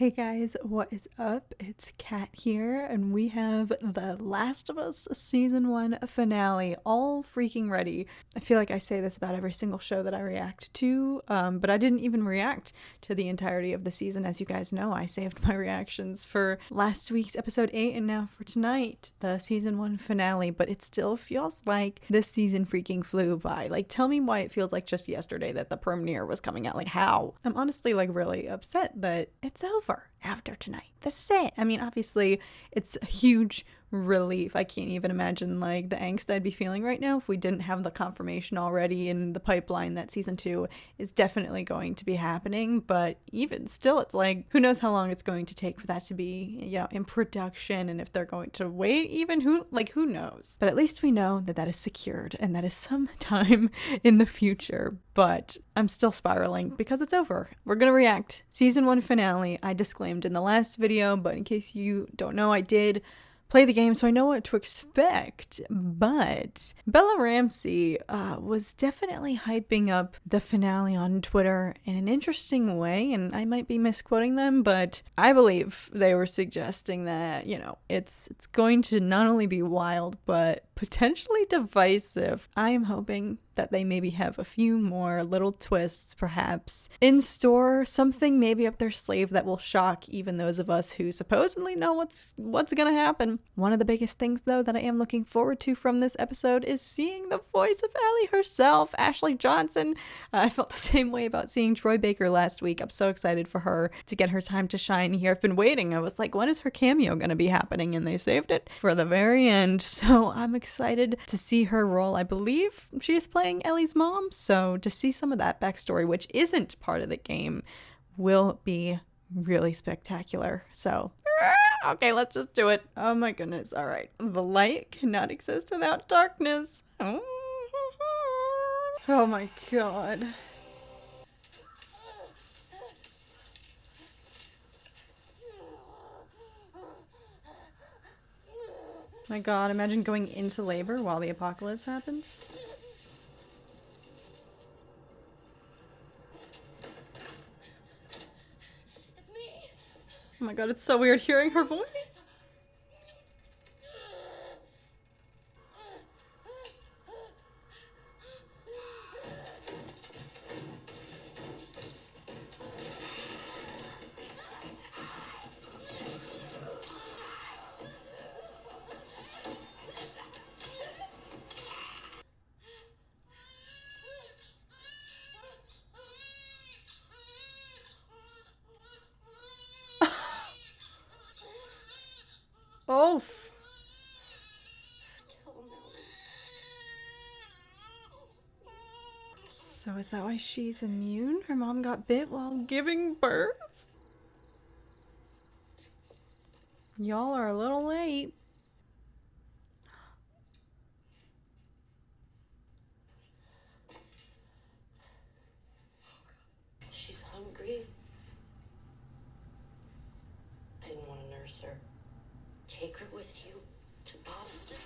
Hey guys, what is up? It's Kat here, and we have The Last of Us Season 1 finale all freaking ready. I feel like I say this about every single show that I react to, but I didn't even react to the entirety of the season. As you guys know, I saved my reactions for last week's episode 8 and now for tonight, the Season 1 finale, but it still feels like this season freaking flew by. Like, tell me why it feels like just yesterday that the premiere was coming out. Like, how? I'm honestly, like, really upset that it's over after tonight. This is it. I mean, obviously, it's a huge relief. I can't even imagine like the angst I'd be feeling right now if we didn't have the confirmation already in the pipeline that season 2 is definitely going to be happening. But even still, it's like, who knows how long it's going to take for that to be, you know, in production, and if they're going to wait even, who knows. But at least we know that that is secured and that is sometime in the future. But I'm still spiraling because it's over. We're gonna react season 1 finale. I disclaimed in the last video, but in case you don't know, I did play the game, so I know what to expect. But Bella Ramsey was definitely hyping up the finale on Twitter in an interesting way, and I might be misquoting them, but I believe they were suggesting that, you know, it's going to not only be wild, but potentially divisive. I am hoping that they maybe have a few more little twists perhaps in store, something maybe up their sleeve that will shock even those of us who supposedly know what's gonna happen. One of the biggest things though that I am looking forward to from this episode is seeing the voice of Ellie herself, Ashley Johnson. I felt the same way about seeing Troy Baker last week. I'm so excited for her to get her time to shine here. I've been waiting. I was like, when is her cameo gonna be happening? And they saved it for the very end, so I'm excited to see her role. I believe she is playing Ellie's mom, so to see some of that backstory, which isn't part of the game, will be really spectacular. So okay, let's just do it. Oh my goodness. All right, the light cannot exist without darkness. Oh my god. My god, imagine going into labor while the apocalypse happens. Oh my god, it's so weird hearing her voice. Oh. So is that why she's immune? Her mom got bit while giving birth? Y'all are a little late. She's hungry. I didn't want to nurse her. Take her with you to Boston,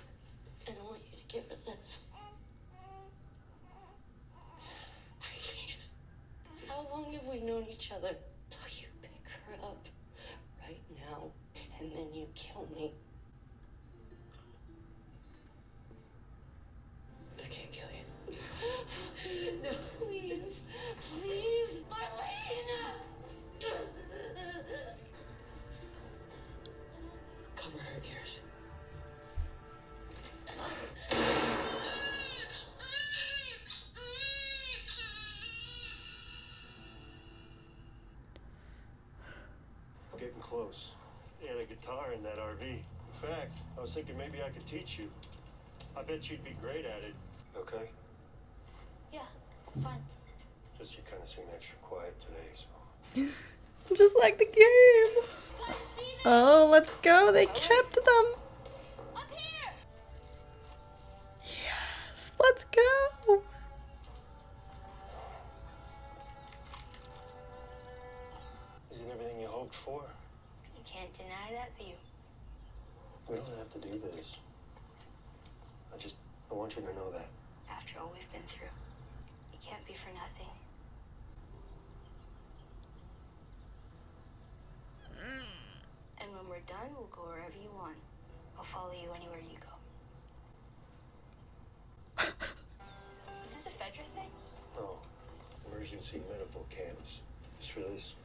and I want you to give her this. I can't. How long have we known each other? So you pick her up right now, and then you kill me. I can't kill you. No, please. Please, Marlene! Cover her ears. We're getting close. You had a guitar in that RV. In fact, I was thinking maybe I could teach you. I bet you'd be great at it. Okay? Yeah, fine. Just you kind of seem extra quiet today, so. Just like the game. Oh, let's go. They kept them. Up here! Yes, let's go. Is it everything you hoped for? You can't deny that view. We don't have to do this. I want you to know that. After all we've been through, it can't be for nothing. will go wherever you want. I'll follow you anywhere you go. Is this a Fedra thing? No. Emergency medical camps. Just for this.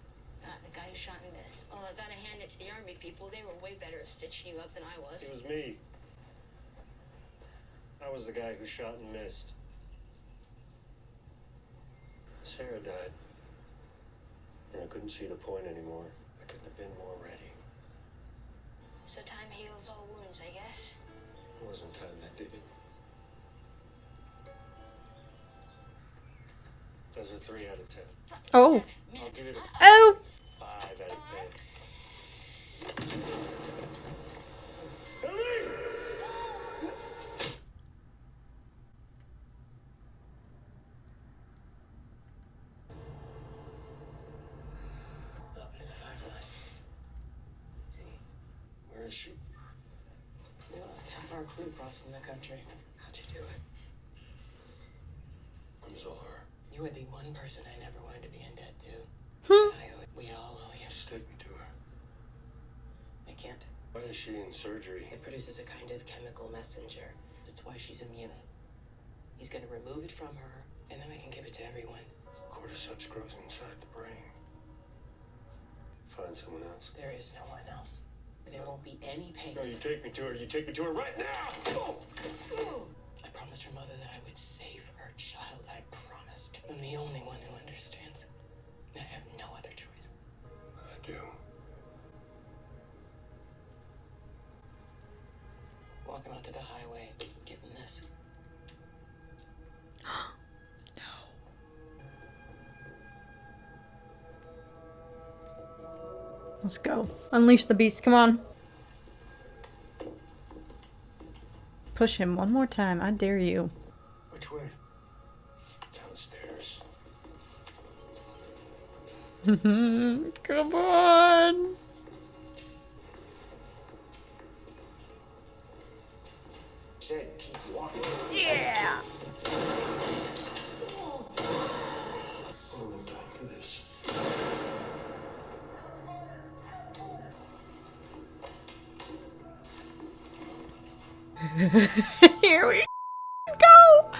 The guy who shot and missed. Well, I gotta hand it to the army people. They were way better at stitching you up than I was. It was me. I was the guy who shot and missed. Sarah died. And I couldn't see the point anymore. I couldn't have been more ready. So time heals all wounds, I guess. It wasn't time that did it. That's a 3 out of 10. Oh. I'll give it a Oh. 5 out of 10. Ellie! Up in the fireflies. See? Where is she? We lost half our crew crossing the country. How'd you do it? It was all her. You were the one person I never wanted to be in debt to. I owe it. We all owe you. Just take me to her. I can't. Why is she in surgery? It produces a kind of chemical messenger. That's why she's immune. He's gonna remove it from her, and then I can give it to everyone. Cordyceps grows inside the brain. Find someone else. There is no one else. There won't be any pain. No, you take me to her. You take me to her right now! Oh! I promised her mother that I would save her child. I promised. I'm the only one who understands. I have no other choice. I do. Walking out to the highway, getting this. Let's go. Unleash the beast. Come on. Push him one more time. I dare you. Which way? Downstairs. Come on. Said keep walking. Yeah. I don't have time for this. Here we go.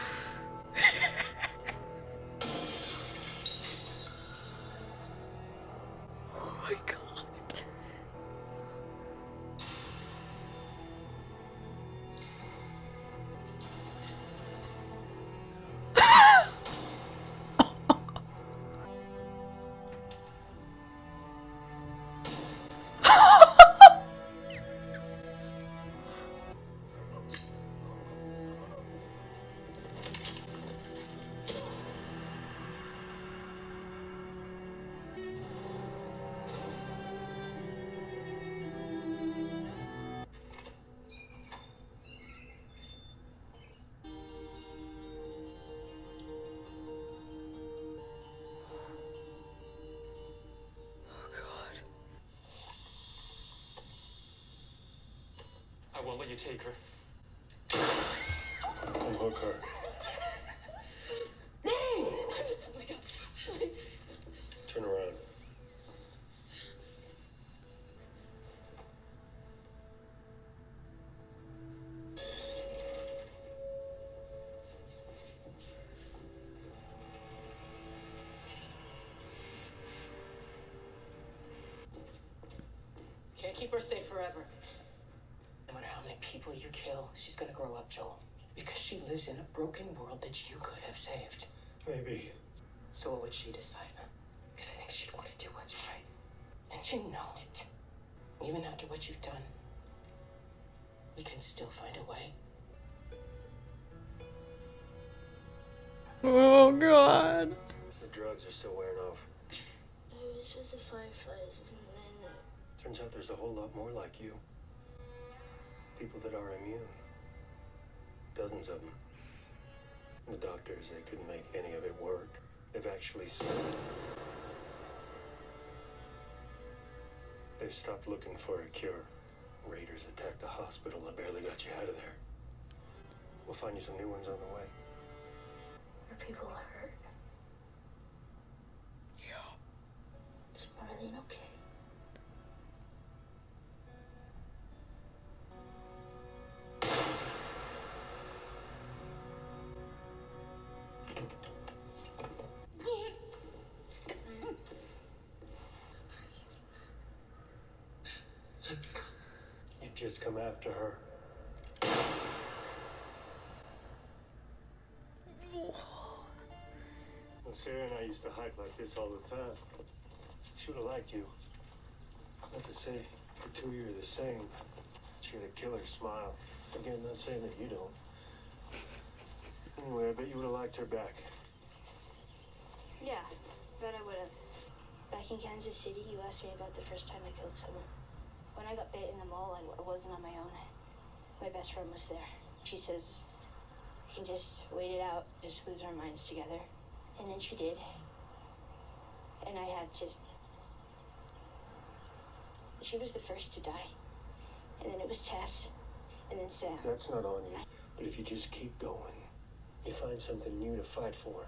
Oh my god. I won't let you take her. Unhook her. Turn around. Can't keep her safe forever. No matter how many people you kill, she's gonna grow up, Joel. Because she lives in a broken world that you could have saved. Maybe. So what would she decide? Because I think she'd want to do what's right. And you know it. Even after what you've done, we can still find a way. Oh god. The drugs are still wearing off. It was just the fireflies, and then Turns out there's a whole lot more like you. People that are immune. Dozens of them. The doctors, they couldn't make any of it work. They've actually stopped. They've stopped looking for a cure. Raiders attacked the hospital that barely got you out of there. We'll find you some new ones on the way. are people hurt? Yeah. Is Marlene okay? just come after her. Well, Sarah and I used to hike like this all the time. She would have liked you. Not to say the two of you are the same. She had a killer smile. Again, not saying that you don't. Anyway, I bet you would have liked her back. Yeah, bet I would have. Back in Kansas City, you asked me about the first time I killed someone. When I got bit in the mall, I wasn't on my own. My best friend was there. She says, we can just wait it out, just lose our minds together. And then she did. And I had to. She was the first to die. And then it was Tess. And then Sam. That's not on you. But if you just keep going, you find something new to fight for.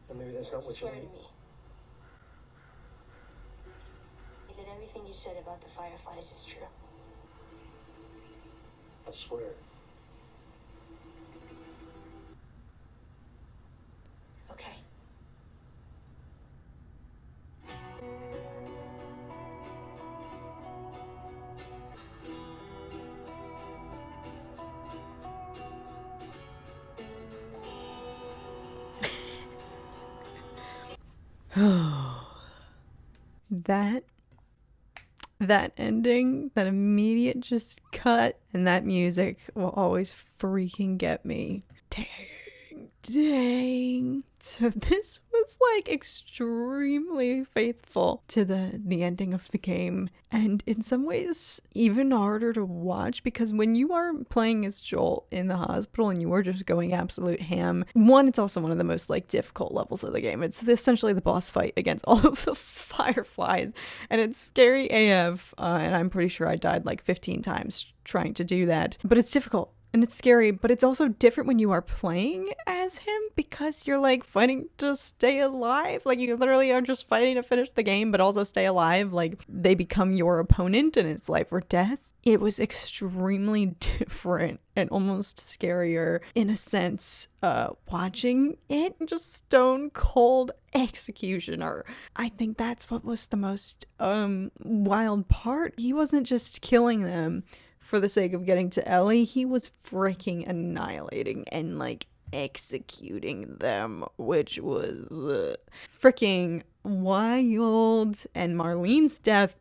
And maybe that's not what you Swear need. to me that everything you said about the Fireflies is true. I swear. Okay. That ending, that immediate just cut, and that music will always freaking get me. Dang. So this was like extremely faithful to the ending of the game, and in some ways even harder to watch, because when you are playing as Joel in the hospital and you are just going absolute ham, one, it's also one of the most like difficult levels of the game. It's essentially the boss fight against all of the Fireflies, and it's scary AF, and I'm pretty sure I died like 15 times trying to do that, but it's difficult. And it's scary, but it's also different when you are playing as him, because you're like fighting to stay alive. Like you literally are just fighting to finish the game, but also stay alive. Like they become your opponent and it's life or death. It was extremely different and almost scarier in a sense, watching it, just stone cold executioner. I think that's what was the most wild part. He wasn't just killing them for the sake of getting to Ellie, he was freaking annihilating and like executing them, which was freaking wild. And Marlene's death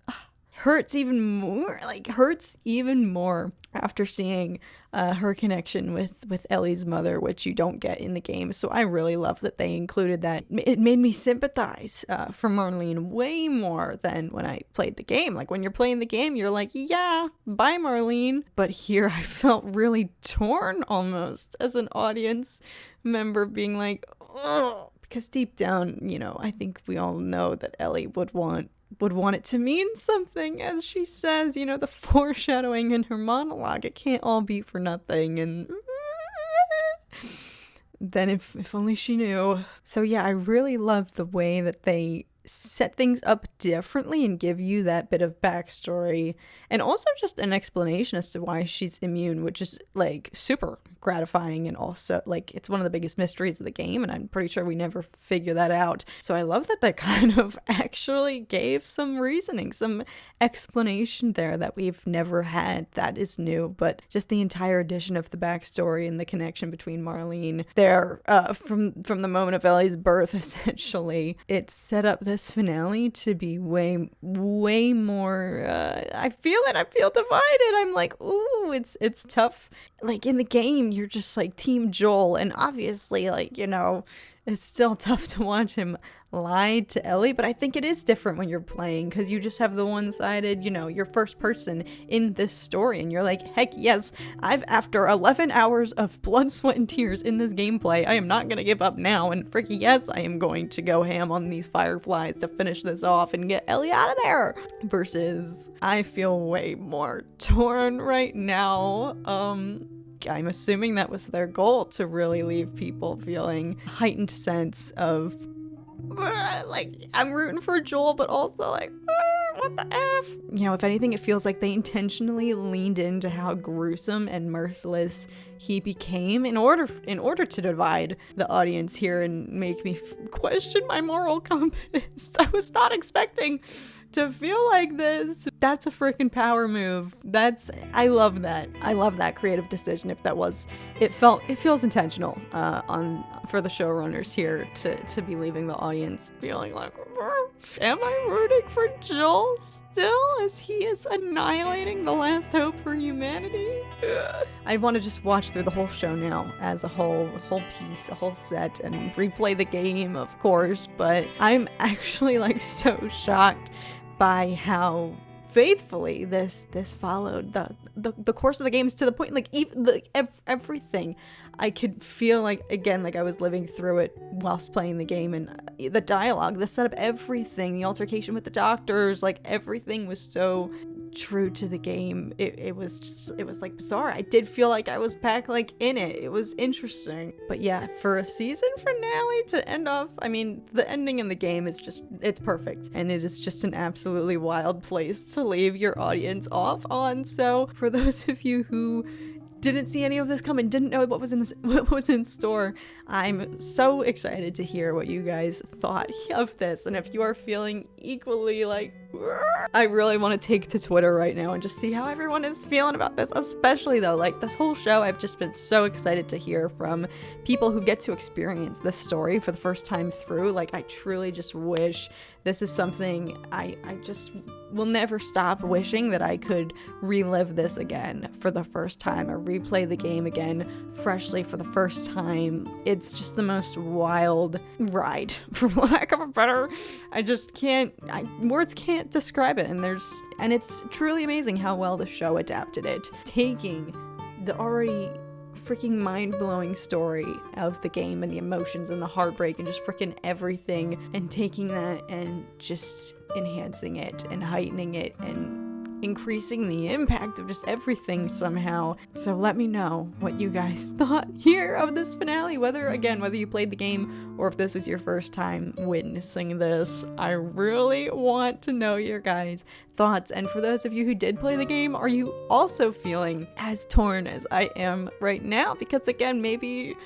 hurts even more after seeing her connection with Ellie's mother, which you don't get in the game. So I really love that they included that. It made me sympathize for Marlene way more than when I played the game. Like when you're playing the game, you're like, yeah, bye Marlene. But here I felt really torn almost as an audience member, being like, oh, because deep down, you know, I think we all know that Ellie would want it to mean something, as she says, you know, the foreshadowing in her monologue. It can't all be for nothing. And then if only she knew. So yeah, I really love the way that they set things up differently and give you that bit of backstory, and also just an explanation as to why she's immune, which is like super gratifying, and also like it's one of the biggest mysteries of the game, and I'm pretty sure we never figure that out. So I love that they kind of actually gave some reasoning, some explanation there that we've never had. That is new. But just the entire addition of the backstory and the connection between Marlene there, from the moment of Ellie's birth, essentially, it set up this finale to be way more I feel divided. I'm like, ooh, it's tough. Like in the game you're just like Team Joel, and obviously, like, you know, it's still tough to watch him lie to Ellie, but I think it is different when you're playing, because you just have the one-sided, you know, you're first person in this story, and you're like, heck yes, after 11 hours of blood, sweat, and tears in this gameplay, I am not gonna give up now, and freaking yes, I am going to go ham on these Fireflies to finish this off and get Ellie out of there. Versus, I feel way more torn right now. I'm assuming that was their goal, to really leave people feeling heightened sense of like, I'm rooting for Joel, but also like, what the F? You know, if anything, it feels like they intentionally leaned into how gruesome and merciless he became in order to divide the audience here and make me question my moral compass. I was not expecting to feel like this. That's a freaking power move. I love that. I love that creative decision. If that was, it feels intentional for the showrunners here to be leaving the audience feeling like, am I rooting for Joel still as he is annihilating the last hope for humanity? I want to just watch through the whole show now as a whole piece, a whole set, and replay the game, of course, but I'm actually like so shocked by how faithfully this followed the course of the games, to the point like even everything I could feel like, again, like I was living through it whilst playing the game, and the dialogue, the setup, everything, the altercation with the doctors, like everything was so true to the game. It was like bizarre. I did feel like I was back like in it. It was interesting. But yeah, for a season finale to end off, I mean, the ending in the game is just, it's perfect, and it is just an absolutely wild place to leave your audience off on. So for those of you who didn't see any of this coming, didn't know what was in store, I'm so excited to hear what you guys thought of this. And if you are feeling equally like, I really want to take to Twitter right now and just see how everyone is feeling about this, especially though, like this whole show, I've just been so excited to hear from people who get to experience this story for the first time through. Like, I truly just wish this is something I just will never stop wishing that I could relive this again for the first time, or replay the game again freshly for the first time. It's just the most wild ride, for lack of a better, words can't describe it. And it's truly amazing how well the show adapted it, taking the already freaking mind-blowing story of the game and the emotions and the heartbreak and just freaking everything, and taking that and just enhancing it and heightening it and increasing the impact of just everything somehow. So let me know what you guys thought here of this finale, whether you played the game or if this was your first time witnessing this. I really want to know your guys' thoughts. And for those of you who did play the game, are you also feeling as torn as I am right now? Because again, maybe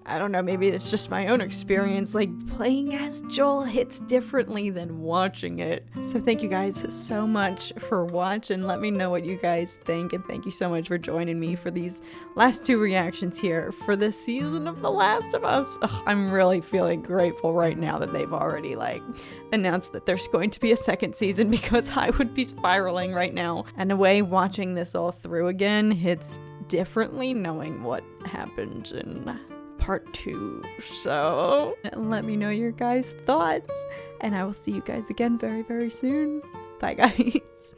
it's just my own experience, like playing as Joel hits differently than watching it. So thank you guys so much for watching. Let me know what you guys think, and thank you so much for joining me for these last two reactions here for this season of The Last of Us. I'm really feeling grateful right now that they've already announced that there's going to be a second season, because I would be spiraling right now. And a way, watching this all through again hits differently knowing what happened in part 2. So let me know your guys' thoughts, and I will see you guys again very, very soon. Bye, guys.